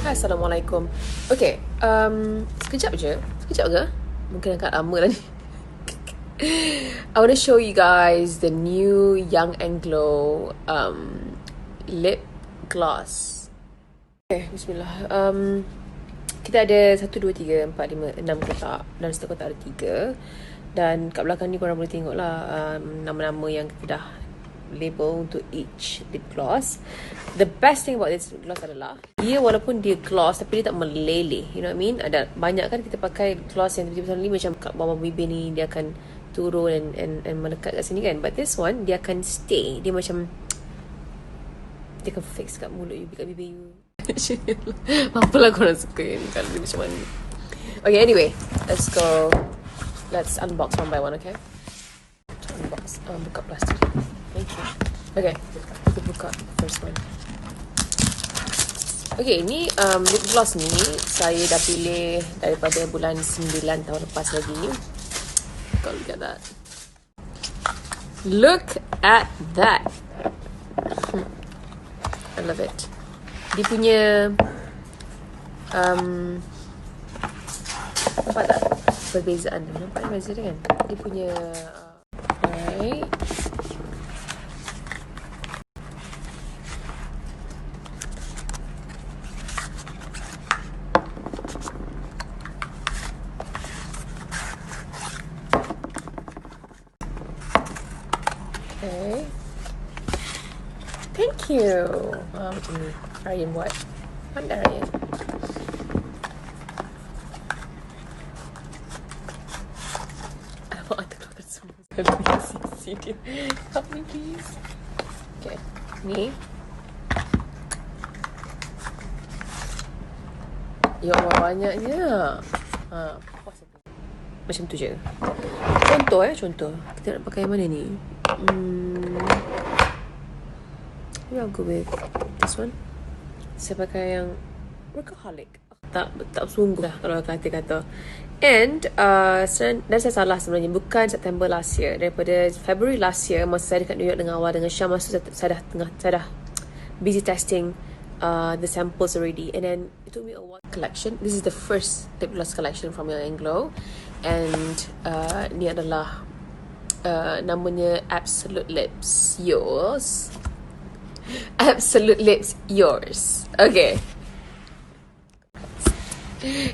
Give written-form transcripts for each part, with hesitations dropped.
Hai, Assalamualaikum. Okay, sekejap je. Sekejap ke? Mungkin agak lama lah ni. I want to show you guys the new Young and Glow lip gloss. Okay, bismillah. Kita ada 1, 2, 3, 4, 5, 6 kotak. Dan setiap kotak ada 3. Dan kat belakang ni korang boleh tengok lah nama-nama yang kita dah label untuk each lip gloss. The best thing about this lip gloss adalah dia walaupun dia gloss tapi dia tak meleleh. You know what I mean? Ada banyak kan kita pakai gloss yang tiba-tiba ni macam kat bawah bibir ni dia akan turun and melekat kat sini kan. But this one dia akan stay. Dia macam dia akan fix kat mulut you, kat bibir you. Apalah korang suka ni kalau dia macam mana. Okay, anyway, let's go. Let's unbox one by one, okay? Unbox. Buka plastik. Thank you. Okay, kita buka first one. Okay, ni lip gloss ni saya dah pilih daripada bulan 9 tahun lepas lagi. Look at that. Look at that. I love it. Dia punya nampak tak perbezaan? Nampak beza dia kan? Dia punya alright. Okay. Thank you. Macam ni. Ryan buat. Pandai Ryan. Alamak, ada keluar semua. Sisi dia. Help me please. Okay. Ni. Ya Allah, banyaknya. Puas aku. Macam tu je. Contoh contoh. Kita nak pakai yang mana ni? Maybe I'll go with this one. Saya pakai yang workaholic. Tak sungguh lah kalau kata-kata. And dan saya salah sebenarnya. Bukan September last year. Daripada February last year, masa saya dekat New York dengan awal dengan Syam, masa saya dah busy testing the samples already. And then it took me a while. Collection. This is the first lip gloss collection from Young and Glow. And ni adalah namanya AbsoluteLipsYours. AbsoluteLipsYours. Okay.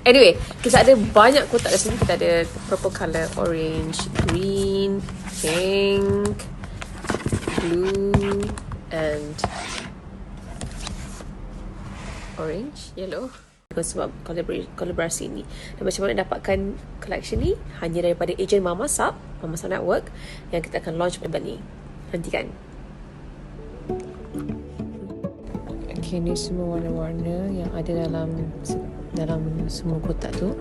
Anyway, kita ada banyak kotak di sini. Kita ada purple color, orange, green, pink, blue, and orange, yellow. Sebab kolaborasi ni. Dan macam mana dapatkan collection ni? Hanya daripada ejen Mama Sub Network yang kita akan launch pada bulan ni. Nantikan. Okay, ni semua warna-warna yang ada dalam semua kotak tu.